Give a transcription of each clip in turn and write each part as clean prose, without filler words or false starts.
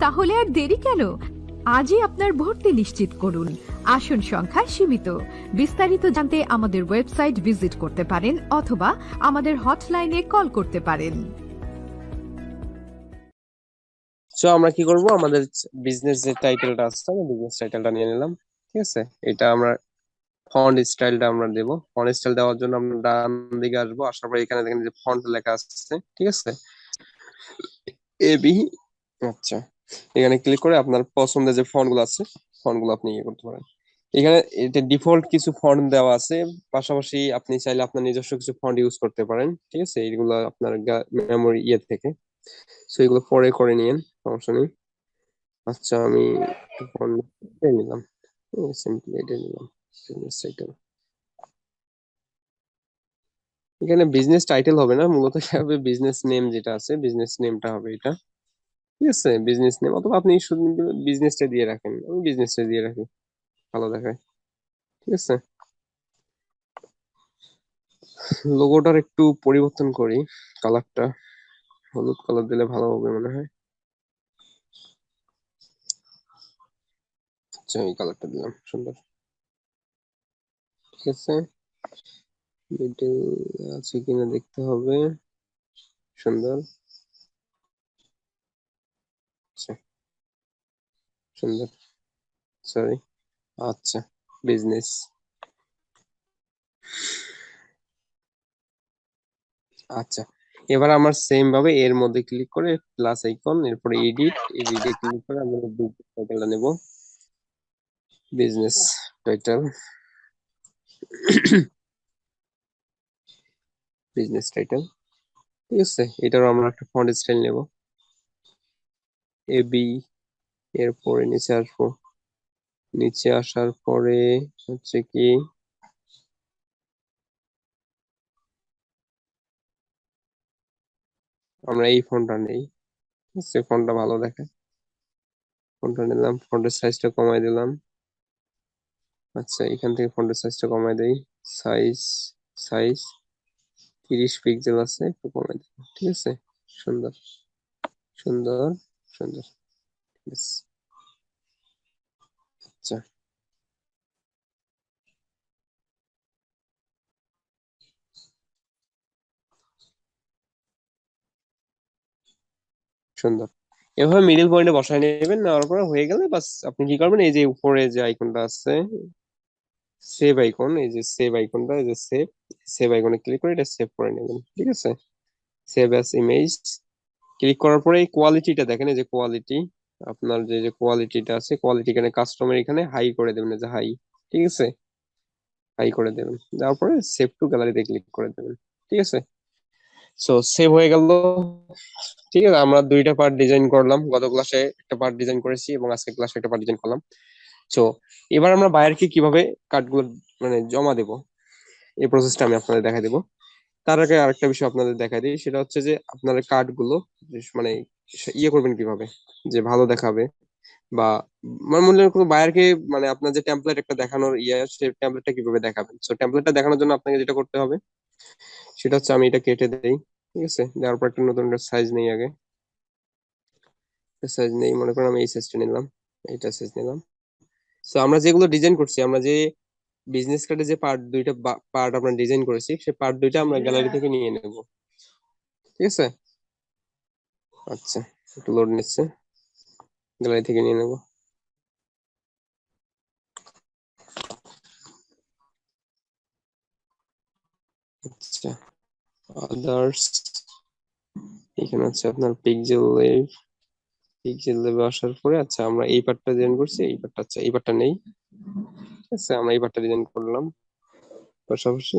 তাহলে আর দেরি কেন? আজই আপনার ভর্তি নিশ্চিত করুন। আসন সংখ্যা সীমিত। বিস্তারিত জানতে আমাদের ওয়েবসাইট ভিজিট করতে পারেন অথবা আমাদের হটলাইনে কল করতে পারেন। সো আমরা কি করব, আমাদের বিজনেস যে টাইটেলটা আছে বিজনেস টাইটেলটা নিয়ে নিলাম। ঠিক আছে, এটা আমরা ফন্ট স্টাইলটা আমরা দেব। ফন্ট স্টাইল দেওয়ার জন্য আমরা ডান দিকে আসবো, আসার পরে এখানে দেখেন যে ফন্ট লেখা আছে, ঠিক আছে, এবি। আচ্ছা, এখানে ক্লিক করে আপনার পছন্দের যে ফন্ট গুলো আছে ফন্ট গুলো আপনি ইয়ে করতে পারেন। এখানে এটা ডিফল্ট কিছু ফন্ট দেওয়া আছে, পাশাপাশি আপনি চাইলে আপনার নিজস্ব কিছু ফন্ট ইউজ করতে পারেন। ঠিক আছে, এইগুলো আপনার মেমোরি ইয়ে থেকে, সো এগুলো পরে করে নিয়েন, সমস্যা নেই। আচ্ছা, আমি একটু ফন্ট নিলাম, সিম্পলি এটা নিলাম, বিজনেস টাইটেল। এখানে বিজনেস টাইটেল হবে না, মূলত কি হবে, বিজনেস নেম যেটা আছে বিজনেস নেমটা হবে এটা। ঠিক আছে, বিজনেস নেম, অথবা আপনি শুধু বিজনেসটা দিয়ে রাখেন, আমি বিজনেসটা দিয়ে রাখি, ভালো দেখায়। ঠিক আছে, লোগোটার একটু পরিবর্তন করি, কালারটা হলুদ কালার দিলে ভালো হবে মনে হয়। আচ্ছা, এই কালারটা দিলাম, সুন্দর। ঠিক আছে, ডিটেল আছে কিনা দেখতে হবে, সুন্দর। আচ্ছা, সুন্দর, সরি। আচ্ছা, বিজনেস। আচ্ছা, এবার আমার সেম ভাবে এর মধ্যে ক্লিক করে প্লাস আইকন, এরপরে এডিট, এডিটে ক্লিক করে আমরা বিজনেস টাইটেলটা নেব, বিজনেস টাইটেল, বিজনেস টাইটেল। ঠিক আছে, এটারও আমরা একটা ফন্ট স্টাইল নেব, এবি। এরপরে নিচে আসবো, নিচে আসার পরে হচ্ছে কি, আমরা এই ফন্টটা নেই। ঠিক আছে, ফন্টটা ভালো দেখায়, ফন্টটা নিলাম, ফন্টের সাইজটা কমাই দিলাম। আচ্ছা, এখান থেকে ফন্টের সাইজটা কমাই দেই, সাইজ, সাইজ 30 পিক্সেল আছে, একটু কমাই দিই। ঠিক আছে, সুন্দর, সুন্দর, সুন্দর। Yes. আচ্ছা, সুন্দর। এভাবে মিডল পয়েন্টে বসায় নেবেন, নেওয়ার পরে হয়ে গেলে বাস আপনি কি করবেন, এই যে উপরে যে আইকনটা আছে সেভ আইকন, এই যে সেভ আইকনটা, এই যে সেভ, সেভ আইকনে ক্লিক করে এটা সেভ করে নেবেন। ঠিক আছে, সেভ অ্যাজ ইমেজ ক্লিক করার পরে এই কোয়ালিটিটা দেখেন, এই যে কোয়ালিটি, আপনার যে যে কোয়ালিটিটা আছে, কোয়ালিটি এখানে কাস্টমার এখানে হাই করে দেবেন, এই যে হাই। ঠিক আছে, হাই করে দেবেন, দেওয়ার পরে সেভ টু গ্যালারিতে ক্লিক করে দেবেন। ঠিক আছে, সো সেভ হয়ে গেল। ঠিক আছে, আমরা দুইটা পার্ট ডিজাইন করলাম, গত ক্লাসে একটা পার্ট ডিজাইন করেছি এবং আজকে ক্লাসে একটা পার্ট ডিজাইন করলাম। সো এবার আমরা বায়ারকে কিভাবে কার্ডগুলো মানে জমা দেব, এই প্রসেসটা আমি আপনাদের দেখা দেবো। তার আগে আরেকটা বিষয় আপনাদের দেখা দিই, সেটা হচ্ছে যে আপনার কার্ডগুলো মানে ইয়ে করবেন কিভাবে, যে ভালো দেখাবে, বা আমার মনে হয় কোনো বায়ারকে মানে আপনার যে টেমপ্লেট একটা দেখানোর ইয়ে, সেই টেমপ্লেটটা কিভাবে দেখাবেন। সো টেমপ্লেটটা দেখানোর জন্য আপনাকে যেটা করতে হবে সেটা হচ্ছে, আমি এটা কেটে দেই। ঠিক আছে, দেওয়ার পর একটা নতুন একটা সাইজ নেই, আগে সাইজ নেই, মনে করেন আমি এই সাইজটা নিলাম, এইটা সাইজ নিলাম। সো আমরা যেগুলো ডিজাইন করছি, আমরা যে বিজনেস কার্ডে যে পার্ট দুইটা পার্ট আমরা ডিজাইন করেছি, সেই পার্ট দুইটা আমরা গ্যালারি থেকে নিয়ে নেব। ঠিক আছে, আচ্ছা, একটু লোড নিচ্ছে, গ্যালারি থেকে নিয়ে নেব। আচ্ছা, আদার্স, এখানে হচ্ছে আপনার পিক্সেল লেভ, পিক্সেল লেভে আসার পরে আচ্ছা আমরা এই পার্টটা ডিজাইন করছি, এই পার্টটা, আচ্ছা এই পার্টটা নেই। ঠিক আছে, আমরা এই পার্টটা ডিজাইন করলাম পাশাপাশি।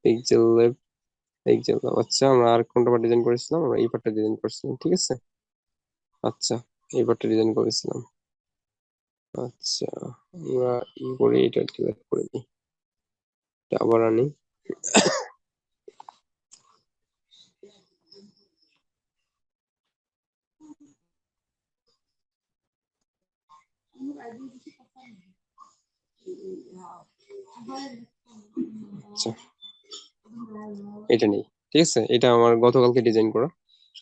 পিক্সেল লেভ, পিক্সেল লেভ, আচ্ছা আমরা আর কোনটা পার্ট ডিজাইন করেছিলাম, আমরা এই পার্টটা ডিজাইন করেছিলাম। ঠিক আছে, আচ্ছা এই পার্টটা ডিজাইন করেছিলাম। আচ্ছা, আমরা ই করে এটা ডিলিট করে দিই, এটা আবার আনি। আচ্ছা, এটা নেই, ঠিক আছে, এটা আমার গতকালকে ডিজাইন করা,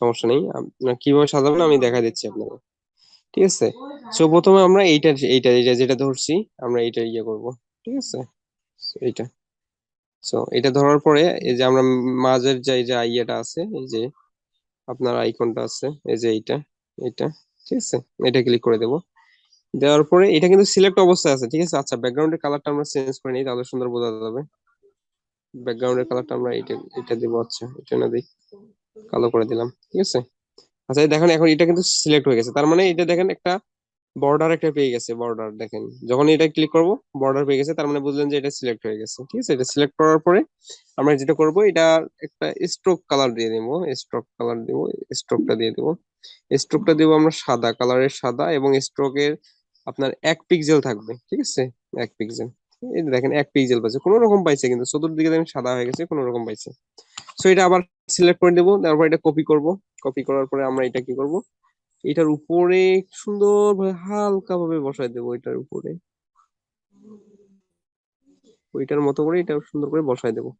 সমস্যা নেই। আপনার কিভাবে সাজাবেন আমি দেখা দিচ্ছি আপনাকে, ঠিক আছে। সো প্রথমে আমরা এইটা যেটা ধরছি আমরা এইটা ইয়ে করব, ঠিক আছে। So, এইটা, সো এটা ধরার পরে এই যে আমরা মাঝের যে এই যে ইয়েটা আছে, এই যে আপনার আইকনটা আছে, এই যে এইটা, ঠিক আছে, এটা ক্লিক করে দেব। দেওয়ার পরে এটা কিন্তু সিলেক্ট অবস্থায় আছে, ঠিক আছে। আচ্ছা, ব্যাকগ্রাউন্ডের কালারটা আমরা চেঞ্জ করে নিই, তাহলে সুন্দর বোঝা যাবে। ব্যাকগ্রাউন্ডের কালারটা আমরা এটা দিব। আচ্ছা, এটা না দিই, কালো করে দিলাম, ঠিক আছে। আচ্ছা, এই দেখেন এখন এটা কিন্তু সিলেক্ট হয়ে গেছে, তার মানে এটা দেখেন একটা বর্ডার একটা পেয়ে গেছে, বর্ডার দেখেন, যখন এটা ক্লিক করব বর্ডার পেয়ে গেছে, তার মানে বুঝলেন যে এটা সিলেক্ট হয়ে গেছে, ঠিক আছে। এটা সিলেক্ট করার পরে আমরা যেটা করব, এটা একটা স্ট্রোক কালার দিয়ে দেব, স্ট্রোক কালার দিব, স্ট্রোকটা দিয়ে দেব। স্ট্রোকটা দিব আমরা সাদা কালারের, সাদা, এবং স্ট্রোকের আপনার 1 পিক্সেল থাকবে, ঠিক আছে, 1 পিক্সেল। এই যে দেখেন 1 পিক্সেল পাইছে, কোনো রকম পাইছে, কিন্তু চতুর্দিকে দেখেন সাদা হয়ে গেছে, কোনো রকম পাইছে। সো এটা আবার সিলেক্ট করে দেবো, তারপর এটা কপি করব। কপি করার পরে আমরা এটা কি করব, এটার উপরে সুন্দর ভাবে হালকা ভাবে বসায় দেবো, এটার উপরে ওইটার মতো করে এটা সুন্দর করে বসায় দেবো।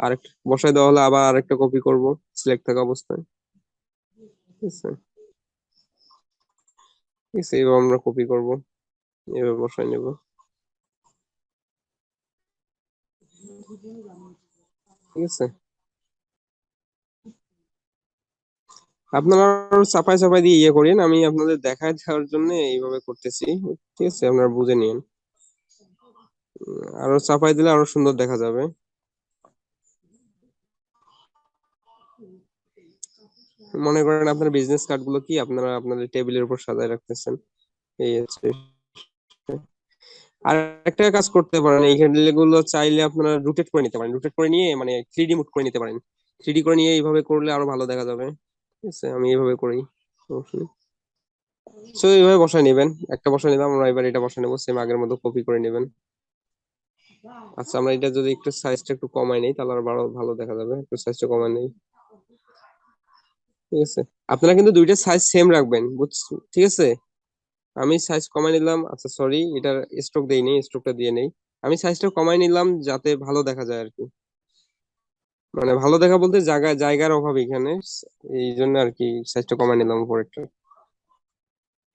আর একটা বসায় দেওয়া হলে আবার আরেকটা কপি করব, সিলেক্ট থাকা অবস্থায়, ঠিক আছে। ঠিক আছে, এবার আমরা কপি করব, এবার বসায় নেব, ঠিক আছে। আপনারা আরো চাপাই চাপাই দিয়ে ইয়ে করেন, আমি আপনাদের দেখায় দেওয়ার জন্য এইভাবে করতেছি, ঠিক আছে, আপনারা বুঝে নিন। আরো চাপাই দিলে আরো সুন্দর দেখা যাবে। মনে করেন আপনার বিজনেস কার্ড গুলো কি আপনারা আপনাদের টেবিলের উপর সাজায় রাখতেছেন, এই হচ্ছে। আর একটা কাজ করতে পারেন, এই হ্যান্ডেল গুলো চাইলে আপনারা রোটেট করে নিতে পারেন, রোটেট করে নিয়ে মানে 3D মুড করে নিতে পারেন। 3D করে নিয়ে এইভাবে করলে আরো ভালো দেখা যাবে, ঠিক আছে, আমি এইভাবে করি। সো এইভাবে বসায় নেবেন, একটা বসায় নিলাম, আমরা এবার এটা বসায় নেবো, সেম আগের মতো কপি করে নেবেন। আচ্ছা, আমরা এটা যদি একটু সাইজটা একটু কমাই নেই, তাহলে আরো ভালো ভালো দেখা যাবে, একটু সাইজটা কমাই নেই, ঠিক আছে। আপনারা কিন্তু দুইটা সাইজ সেম রাখবেন, বুঝছেন, ঠিক আছে। আমি সাইজ কমাই নিলাম, আচ্ছা সরি, এটার স্ট্রোক দেই নেই, স্ট্রোকটা দিয়ে নেই। আমি সাইজটা কমাই নিলাম যাতে ভালো দেখা যায় আর কি, মানে ভালো দেখা বলতে জায়গার অভাব এখানে, এই জন্য আর কি সাইজটা কমাই নিলাম উপরেরটা।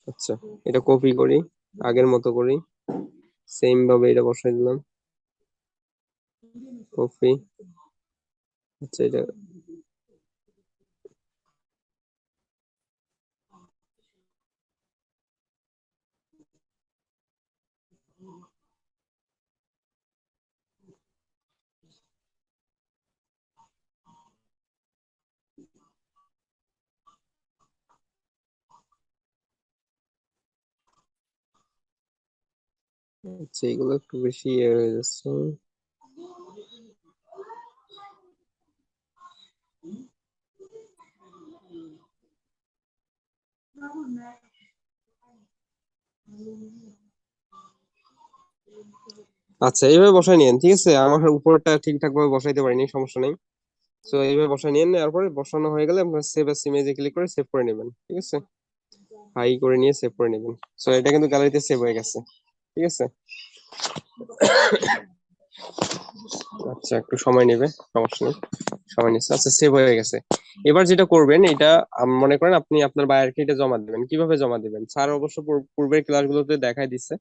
আচ্ছা, এটা কপি করি, আগের মতো করি, সেম ভাবে এটা বসাই দিলাম, কপি। আচ্ছা, এটা আচ্ছা, এগুলো একটু বেশি ইয়ে হয়ে যাচ্ছে। আচ্ছা, এইভাবে বসাই নিয়েন, ঠিক আছে, আমার উপরটা ঠিকঠাক ভাবে বসাইতে পারিনি, সমস্যা নেই। তো এইভাবে বসাই নিয়ে নেওয়ার পরে বসানো হয়ে গেলে আপনার সেভ এস ইমেজে ক্লিক করে সেভ করে নেবেন, ঠিক আছে, হাই করে নিয়ে সেভ করে নেবেন। সো এটা কিন্তু গ্যালারিতে সেভ হয়ে গেছে, ঠিক আছে। আচ্ছা, একটু সময় নেবে, সমস্যা নেই, সময় নিচ্ছে। আচ্ছা, সেভ হয়ে গেছে। এবার যেটা করবেন, এটা মনে করেন আপনি আপনার বায়ারকে এটা জমা দিবেন, কিভাবে জমা দিবেন স্যার অবশ্য পূর্বের ক্লাসগুলোতে দেখাই দিচ্ছে,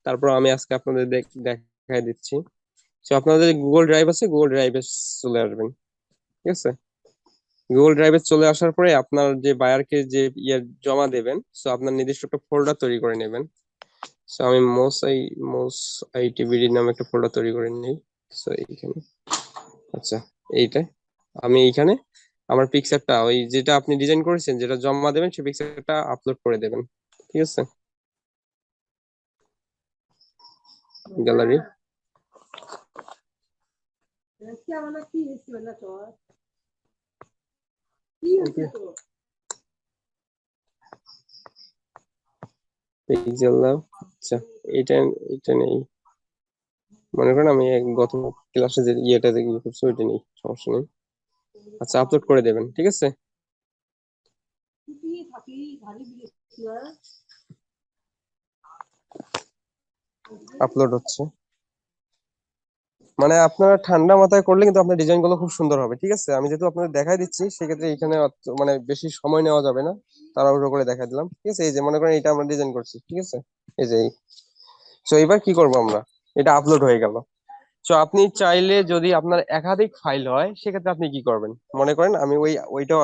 তারপর আমি আজকে আপনাদের দেখাই দিচ্ছি। তো আপনাদের গুগল ড্রাইভ আছে, গুগল ড্রাইভে চলে আসবেন, ঠিক আছে। গুগল ড্রাইভে চলে আসার পরে আপনার যে বায়ারকে যে ইয়ে জমা দেবেন, সো আপনার নির্দিষ্ট একটা ফোল্ডার তৈরি করে নেবেন। সো আমি মোস আইটিবিডি নামে একটা ফোল্ডার তৈরি করে নিই। সো এইখানে, আচ্ছা, এইটা আমি এইখানে আমার পিকচারটা ওই যেটা আপনি ডিজাইন করেছেন যেটা জমা দেবেন সেই পিকচারটা আপলোড করে দেবেন, ঠিক আছে, গ্যালারি। পিক্সেল নাও, আচ্ছা, এটা এটা নেই, মনে করেন আমি গত ক্লাসে যে ইয়েটা যে ইয়ে করছি ওইটা নেই, সমস্যা নেই। আচ্ছা, আপলোড করে দেবেন, ঠিক আছে। আপলোড হচ্ছে। মানে আপনারা ঠান্ডা মাথায় করলে কিন্তু আপনার ডিজাইন গুলো খুব সুন্দর হবে, ঠিক আছে? আমি যেহেতু আপনাদের দেখাই দিচ্ছি সেক্ষেত্রে এখানে মানে বেশি সময় নেওয়া যাবে না, তাড়াহুড়ো করে দেখাই দিলাম, ঠিক আছে? এই যে মনে করেন এটা আমরা ডিজাইন করছি, ঠিক আছে? এই যে তো এবার কি করব আমরা, এটা আপলোড হয়ে গেল। তো আপনি চাইলে যদি আপনার একাধিক ফাইল হয় সেক্ষেত্রে আপনি কি করবেন, মনে করেন আমি ওইটাও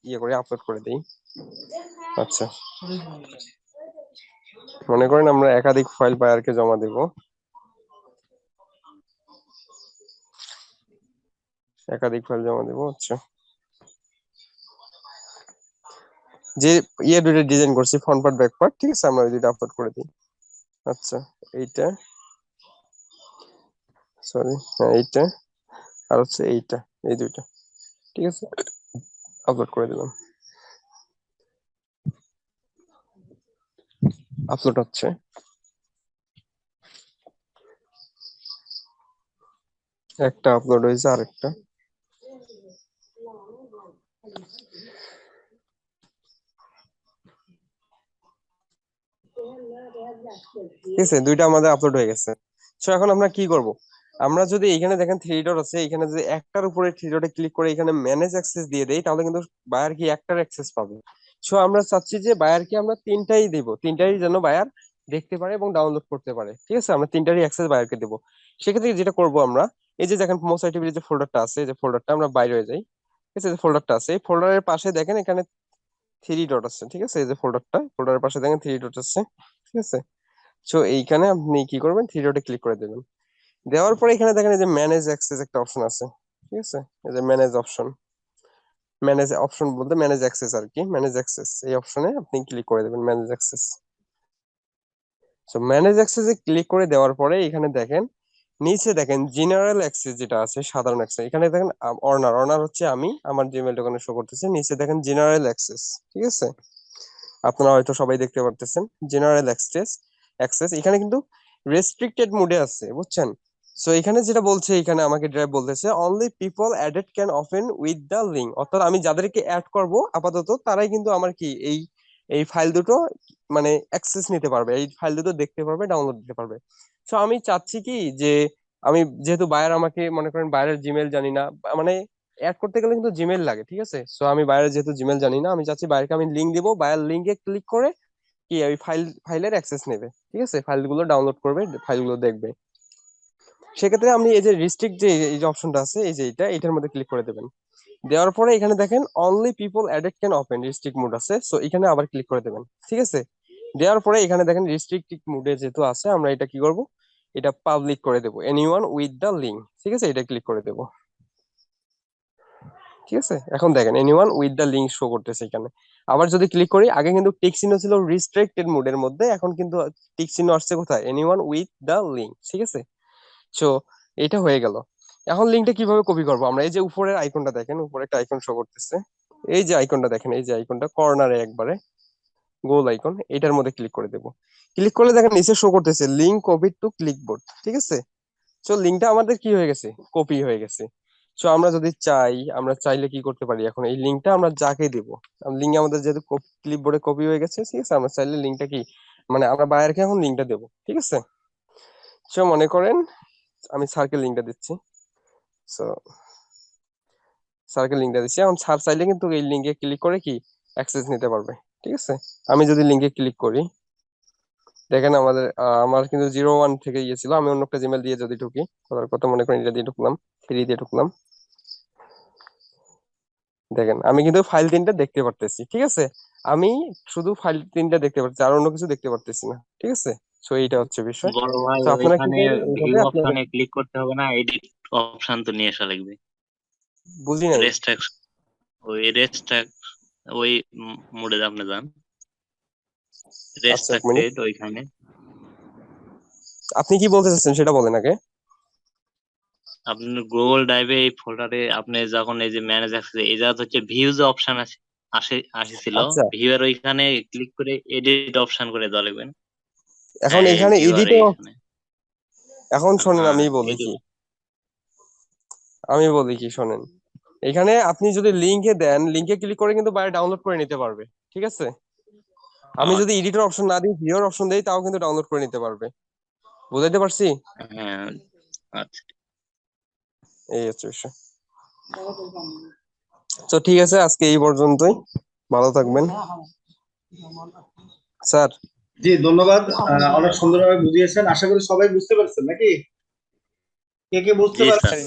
ইয়ে করে আপলোড করে দিই। আচ্ছা, মনে করেন আমরা একাধিক ফাইল বায়ারকে জমা দেব, একাধিক ফাইল জমা দেব। আচ্ছা, যে দুটো ডিজাইন করছি ফ্রন্ট পার্ট ব্যাক পার্ট, ঠিক আছে? আমরা ওই দুটো আপলোড করে দিই। আচ্ছা, এইটা, সরি, হ্যাঁ এইটা, আর হচ্ছে এইটা, এই দুইটা, ঠিক আছে? আপলোড করে দিলাম, আপলোড হচ্ছে। একটা আপলোড হয়েছে, আরেকটা। ঠিক আছে, দুইটা আমাদের আপলোড হয়ে গেছে। তো এখন আমরা কি করব, আমরা যদি এখানে দেখেন থ্রি ডট আছে, এখানে যদি একটার উপরে থ্রি ডটে ক্লিক করে এখানে ম্যানেজ অ্যাক্সেস দিয়ে দেই তাহলে কিন্তু বায়ার কি একটার অ্যাক্সেস পাবে। সো আমরা চাচ্ছি যে বায়ার কি আমরা তিনটাই দিব, তিনটাই যেন বায়ার দেখতে পারে এবং ডাউনলোড করতে পারে, ঠিক আছে? আমরা তিনটারই অ্যাক্সেস বায়ারকে দেবো। সেক্ষেত্রে যেটা করব আমরা, এই যে দেখেন মোসাইটিবির যে ফোল্ডারটা আছে, যে ফোল্ডারটা আমরা বাইরে হয়ে যাই, ঠিক আছে? যে ফোল্ডারটা আছে এই ফোল্ডারের পাশে দেখেন এখানে থ্রি ডট আছে, ঠিক আছে? এই যে ফোল্ডারের পাশে দেখেন থ্রি ডট আছে, ঠিক আছে? সো এইখানে আপনি কি করবেন, থ্রি ডটে ক্লিক করে দেবেন। দেওয়ার পরে এখানে দেখেন এই যে ম্যানেজ অ্যাক্সেস একটা অপশন আছে, ঠিক আছে? এই যে ম্যানেজ অপশন, ম্যানেজ অপশন বলতে ম্যানেজ অ্যাক্সেস আর কি, ম্যানেজ অ্যাক্সেস এই অপশনে আপনি ক্লিক করে দেবেন, ম্যানেজ অ্যাক্সেস। সো ম্যানেজ অ্যাক্সেসে ক্লিক করে দেওয়ার পরে এখানে দেখেন নিচে দেখেন জেনারেল অ্যাক্সেস যেটা আছে, সাধারণ অ্যাক্সেস, এখানে দেখেন অর্নার, অর্নার হচ্ছে আমি, আমার জিমেইল ওখানে শো করতেছে। নিচে দেখেন জেনারেল অ্যাক্সেস, ঠিক আছে? আপনারা হয়তো সবাই দেখতে পারতেছেন জেনারেল অ্যাক্সেস। অ্যাক্সেস এখানে কিন্তু রেস্ট্রিক্টেড মোডে আছে, বুঝছেন? সো এখানে যেটা বলছে, এখানে আমাকে ড্রাইভ বলতেছে only people added can open with the link, অর্থাৎ আমি যাদেরকে অ্যাড করব আপাতত তারাই কিন্তু আমার কি এই এই ফাইল দুটো মানে অ্যাক্সেস নিতে পারবে, এই ফাইল দুটো দেখতে পারবে, ডাউনলোড দিতে পারবে। সো আমি চাচ্ছি কি যে আমি যেহেতু বায়ার আমাকে মনে করেন বায়ারের জিমেল জানি না, মানে অ্যাড করতে গেলে কিন্তু জিমেল লাগে, ঠিক আছে? সো আমি বায়ারের যেহেতু জিমেল জানি না, আমি চাচ্ছি বায়ারকে আমি লিঙ্ক দিব, বায়ার লিঙ্কে ক্লিক করে কি ওই ফাইলের অ্যাক্সেস নেবে, ঠিক আছে? ফাইলগুলো ডাউনলোড করবে, ফাইলগুলো দেখবে। সেক্ষেত্রে আপনি এই যে রিস্ট্রিক্ট যে এই যে অপশনটা আছে, এই যে এটার মধ্যে ক্লিক করে দেবেন। দেওয়ার পরে এখানে দেখেন only people added can open, restrict mode আছে, সো এখানে আবার ক্লিক করে দেবেন, ঠিক আছে? দেওয়ার পরে এখানে দেখেন রিস্ট্রিক্টেড মোডে যেহেতু আছে, আমরা এটা কি করব, এটা পাবলিক করে দেবো, এনিওয়ান উইথ দা লিঙ্ক, ঠিক আছে? এটা ক্লিক করে দেবো, ঠিক আছে? এখন দেখেন anyone with the link show করতেছে এখানে। আবার যদি ক্লিক করি, আগে কিন্তু টিক চিহ্ন ছিল রিস্ট্রিক্টেড মোডের মধ্যে, এখন কিন্তু টিক চিহ্ন আসছে কোথায়, এনিওয়ান উইথ দা লিঙ্ক, ঠিক আছে? সো এটা হয়ে গেল। এখন লিঙ্কটা কিভাবে কপি করবো আমরা, এই যে উপরের আইকনটা দেখেন, উপরে একটা আইকন শো করতেছে, এই যে আইকনটা দেখেন, এই যে আইকনটা কর্নারে একবারে গোল আইকন, এটার মধ্যে ক্লিক করে দেবো। ক্লিক করলে দেখেন নিচে শো করতেছে লিঙ্ক কপি টু ক্লিকবোর্ড, ঠিক আছে? সো লিঙ্কটা আমাদের কি হয়ে গেছে, কপি হয়ে গেছে। সো আমরা যদি চাই, আমরা চাইলে কি করতে পারি, এখন এই লিঙ্কটা আমরা যাকে দিব, লিঙ্ক আমাদের যেহেতু ক্লিপবোর্ডে কপি হয়ে গেছে, ঠিক আছে? আমরা চাইলে লিঙ্কটা কি মানে আমরা বায়ারকে এখন লিঙ্কটা দেবো, ঠিক আছে? সো মনে করেন আমি স্যারকে লিঙ্কটা দিচ্ছি। সো স্যারকে লিঙ্কটা দিচ্ছি, এখন স্যার চাইলে কিন্তু এই লিঙ্কে ক্লিক করে কি অ্যাক্সেস নিতে পারবে, ঠিক আছে? আমি যদি লিঙ্কে ক্লিক করি, দেখেন আমাদের আমার কিন্তু 01 থেকে ইয়ে ছিল, আমি অন্য একটা জিমেল দিয়ে যদি ঢুকি, কথার কথা মনে করেন এটা দিয়ে ঢুকলাম, থ্রি দিয়ে ঢুকলাম, দেখেন আমি কিন্তু ফাইল তিনটা দেখতে পারতেছি, ঠিক আছে? আমি শুধু ফাইল তিনটা দেখতে পাচ্ছি, আর অন্য কিছু দেখতে পারতেছি না, ঠিক আছে? সো এইটা হচ্ছে বিষয়। বড় ভাই তো আপনারা কি ওইখানে করবেন এইভাবে ভিউ আপনাদের, অপশনে ক্লিক করতে হবে না, এডিট অপশন তো নিয়ে আসা লাগবে। বুঝি নাই। রেস্ট্রাক্ট ওই রেস্ট্রাক্ট ওই মোডে আপনি যান, আচ্ছা, এক মিনিট, রেস্ট্রাক্টেড ওইখানে। আপনি কি বলতে চাচ্ছেন সেটা বলেন আগে। আপনার গুগল ড্রাইভে এই ফোল্ডারে আপনি যখন এই যে ম্যানেজ অ্যাক্সেস এই জায়গা হচ্ছে ভিউ যে অপশন আছে আসেছিল, আচ্ছা, ভিউ এর ওইখানে ক্লিক করে এডিট অপশন করে দেওয়া লাগবেন। এখন হ্যাঁ এই এখানে ভিউ আর এডিটে, এইখানে। এখন শোনেন হ্যাঁ আমি বলি কি, এডিট। আমি বলি কি শোনেন, এখানে আপনি যদি লিংকে দেন, লিংকে ক্লিক করে কিন্তু বাইরে ডাউনলোড করে নিতে পারবে, ঠিক আছে? আমি যদি আচ্ছা। এডিটর অপশন না দিই, ভিউর অপশন দেই, তাও কিন্তু ডাউনলোড করে নিতে পারবে। বুঝাইতে পারছি? হ্যাঁ আচ্ছা। এই হচ্ছে বিষয়। তো ঠিক আছে, আজকে এই পর্যন্তই। ভালো থাকবেন স্যার। জি ধন্যবাদ, অনেক সুন্দরভাবে বুঝিয়েছেন, আশা করি সবাই বুঝতে পারছেন নাকি? কে কে বুঝতে জি স্যার। পারছেন?